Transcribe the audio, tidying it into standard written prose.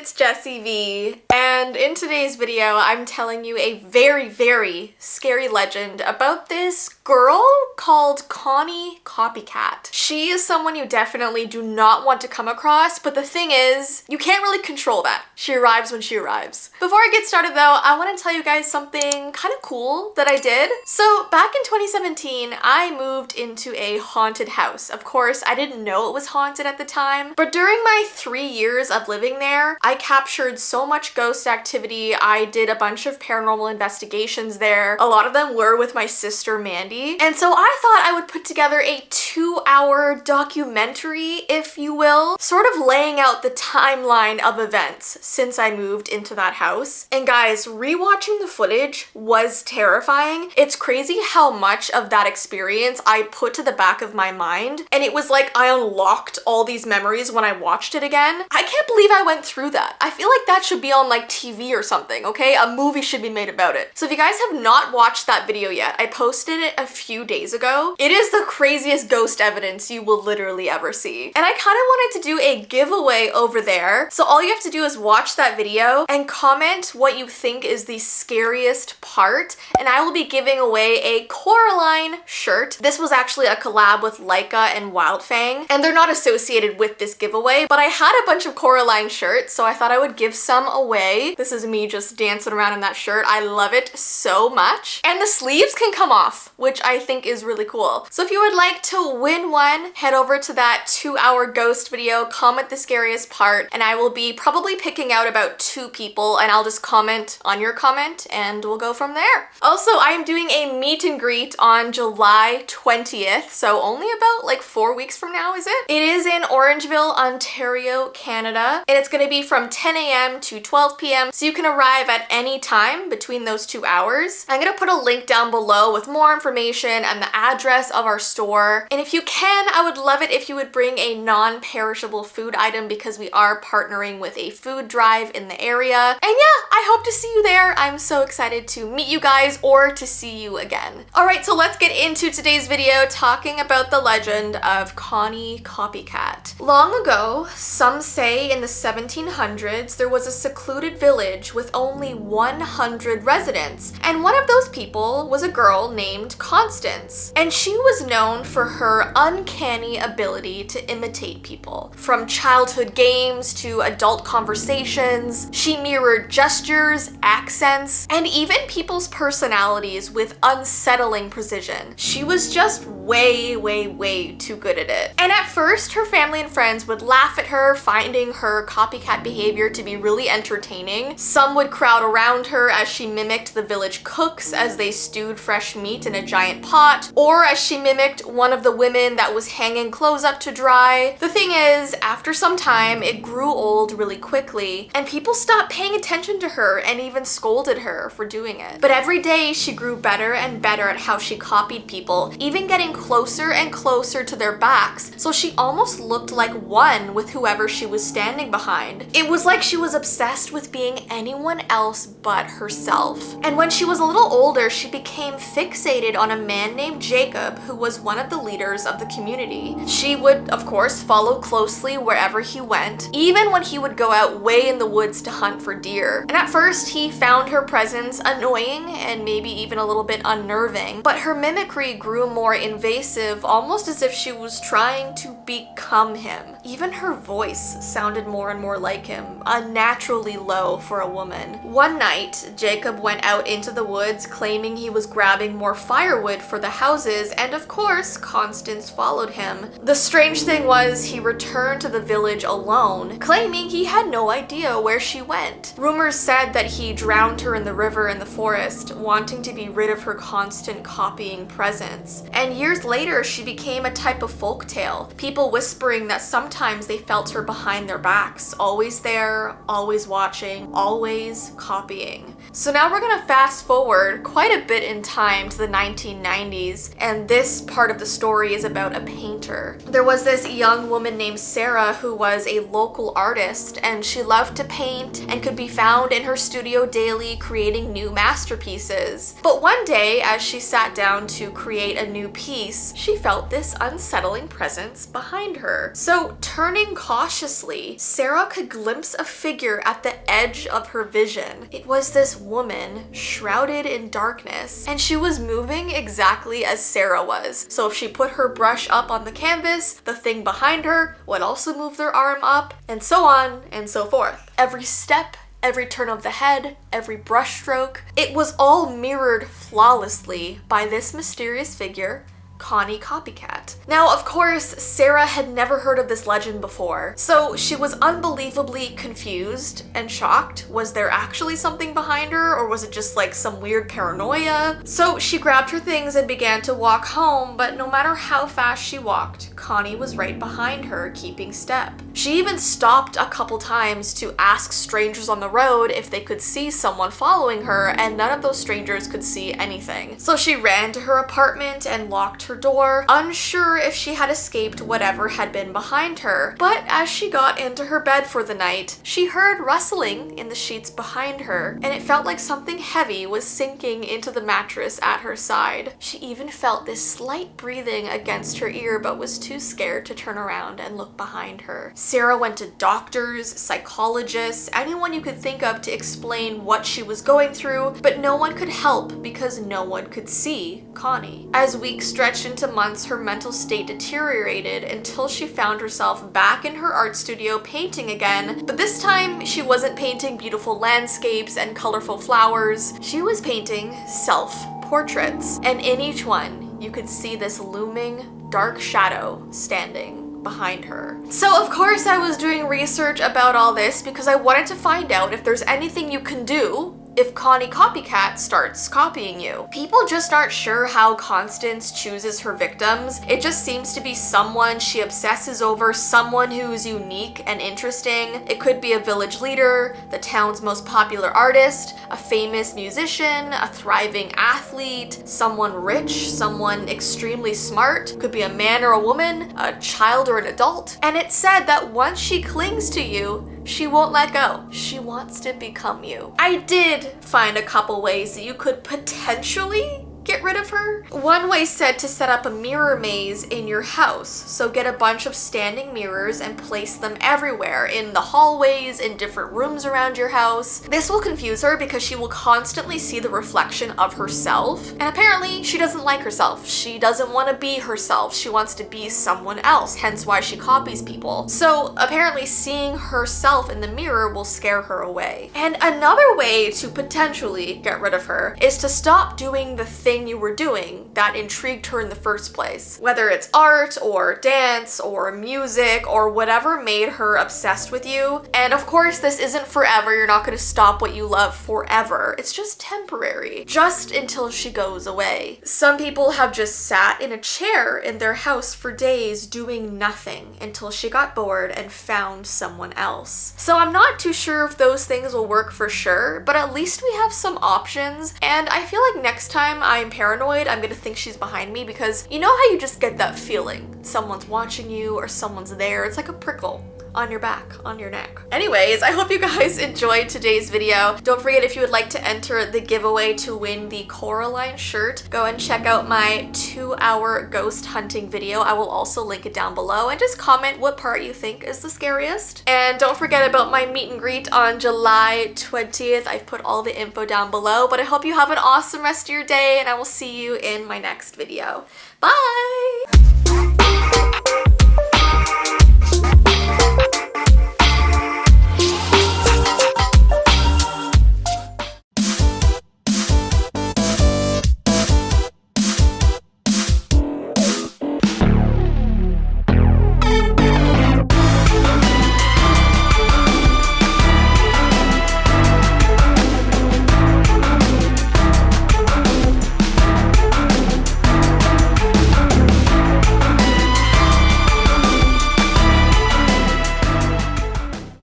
it's Jessii Vee, and in today's video I'm telling you a very, very scary legend about this girl called Connie Copycat. She is someone you definitely do not want to come across, but the thing is, you can't really control that. She arrives when she arrives. Before I get started though, I want to tell you guys something kind of cool that I did. So back in 2017, I moved into a haunted house. Of course, I didn't know it was haunted at the time, but during my 3 years of living there, I captured so much ghost activity. I did a bunch of paranormal investigations there. A lot of them were with my sister Mandy. And so I thought I would put together a 2-hour documentary, if you will, sort of laying out the timeline of events since I moved into that house. And guys, rewatching the footage was terrifying. It's crazy how much of that experience I put to the back of my mind. And it was like I unlocked all these memories when I watched it again. I can't believe I went through that. I feel like that should be on like TV or something, okay? A movie should be made about it. So if you guys have not watched that video yet, I posted it a few days ago. It is the craziest ghost evidence you will literally ever see. And I kind of wanted to do a giveaway over there. So all you have to do is watch that video and comment what you think is the scariest part. And I will be giving away a Coraline shirt. This was actually a collab with Leica and Wildfang, and they're not associated with this giveaway, but I had a bunch of Coraline shirts, so I thought I would give some away. This is me just dancing around in that shirt. I love it so much. And the sleeves can come off, which I think is really cool. So if you would like to win one, head over to that 2-hour ghost video, comment the scariest part, and I will be probably picking out about 2 people, and I'll just comment on your comment and we'll go from there. Also, I am doing a meet and greet on July 20th, so only about like 4 weeks from now, is it? It is in Orangeville, Ontario, Canada, and it's gonna be from 10 a.m. to 12 p.m. so you can arrive at any time between those 2 hours. I'm gonna put a link down below with more information and the address of our store. And if you can, I would love it if you would bring a non-perishable food item because we are partnering with a food drive in the area. And yeah, I hope to see you there. I'm so excited to meet you guys or to see you again. All right, so let's get into today's video talking about the legend of Connie Copycat. Long ago, some say in the 1700s, there was a secluded village with only 100 residents. And one of those people was a girl named Constance. And she was known for her uncanny ability to imitate people. From childhood games to adult conversations, she mirrored gestures, accents, and even people's personalities with unsettling precision. She was just way, way, way too good at it. And at first, her family and friends would laugh at her, finding her copycat behavior to be really entertaining. Some would crowd around her as she mimicked the village cooks as they stewed fresh meat in a giant pot, or as she mimicked one of the women that was hanging clothes up to dry. The thing is, after some time, it grew old really quickly, and people stopped paying attention to her and even scolded her for doing it. But every day, she grew better and better at how she copied people, even getting closer and closer to their backs, so she almost looked like one with whoever she was standing behind. It was like she was obsessed with being anyone else but herself. And when she was a little older, she became fixated on a man named Jacob, who was one of the leaders of the community. She would, of course, follow closely wherever he went, even when he would go out way in the woods to hunt for deer. And at first, he found her presence annoying and maybe even a little bit unnerving, but her mimicry grew more invasive, almost as if she was trying to become him. Even her voice sounded more and more like him, unnaturally low for a woman. One night, Jacob went out into the woods claiming he was grabbing more firewood for the houses, and of course, Constance followed him. The strange thing was, he returned to the village alone, claiming he had no idea where she went. Rumors said that he drowned her in the river in the forest, wanting to be rid of her constant copying presence. And years later, she became a type of folktale, people whispering that sometimes they felt her behind their backs, always there, always watching, always copying. So now we're gonna fast forward quite a bit in time to the 1990s, and this part of the story is about a painter. There was this young woman named Sarah who was a local artist, and she loved to paint and could be found in her studio daily creating new masterpieces. But one day, as she sat down to create a new piece, she felt this unsettling presence behind her. So turning cautiously, Sarah could glimpse a figure at the edge of her vision. It was this woman shrouded in darkness, and she was moving exactly as Sarah was. So if she put her brush up on the canvas, the thing behind her would also move their arm up, and so on and so forth. Every step, every turn of the head, every brush stroke, it was all mirrored flawlessly by this mysterious figure, Connie Copycat. Now, of course, Sarah had never heard of this legend before, so she was unbelievably confused and shocked. Was there actually something behind her, or was it just like some weird paranoia? So she grabbed her things and began to walk home, but no matter how fast she walked, Connie was right behind her, keeping step. She even stopped a couple times to ask strangers on the road if they could see someone following her, and none of those strangers could see anything. So she ran to her apartment and locked her door, unsure if she had escaped whatever had been behind her. But as she got into her bed for the night, she heard rustling in the sheets behind her, and it felt like something heavy was sinking into the mattress at her side. She even felt this slight breathing against her ear, but was too scared to turn around and look behind her. Sarah went to doctors, psychologists, anyone you could think of to explain what she was going through, but no one could help because no one could see Connie. As weeks stretched into months, her mental state deteriorated until she found herself back in her art studio painting again, but this time she wasn't painting beautiful landscapes and colorful flowers. She was painting self-portraits, and in each one you could see this looming dark shadow standing behind her. So of course I was doing research about all this because I wanted to find out if there's anything you can do if Connie Copycat starts copying you. People just aren't sure how Constance chooses her victims. It just seems to be someone she obsesses over, someone who's unique and interesting. It could be a village leader, the town's most popular artist, a famous musician, a thriving athlete, someone rich, someone extremely smart. Could be a man or a woman, a child or an adult. And it's said that once she clings to you, she won't let go. She wants to become you. I did find a couple ways that you could potentially get rid of her. One way said to set up a mirror maze in your house. So get a bunch of standing mirrors and place them everywhere, in the hallways, in different rooms around your house. This will confuse her because she will constantly see the reflection of herself. And apparently she doesn't like herself. She doesn't want to be herself. She wants to be someone else, hence why she copies people. So apparently seeing herself in the mirror will scare her away. And another way to potentially get rid of her is to stop doing the thing you were doing that intrigued her in the first place. Whether it's art or dance or music or whatever made her obsessed with you. And of course, this isn't forever. You're not going to stop what you love forever. It's just temporary, just until she goes away. Some people have just sat in a chair in their house for days doing nothing until she got bored and found someone else. So I'm not too sure if those things will work for sure, but at least we have some options. And I feel like next time I'm paranoid, I'm gonna think she's behind me, because you know how you just get that feeling someone's watching you or someone's there. It's like a prickle on your back, on your neck. Anyways, I hope you guys enjoyed today's video. Don't forget, if you would like to enter the giveaway to win the Coraline shirt, go and check out my 2-hour ghost hunting video. I will also link it down below, and just comment what part you think is the scariest. And don't forget about my meet and greet on July 20th. I've put all the info down below, but I hope you have an awesome rest of your day, and I will see you in my next video. Bye!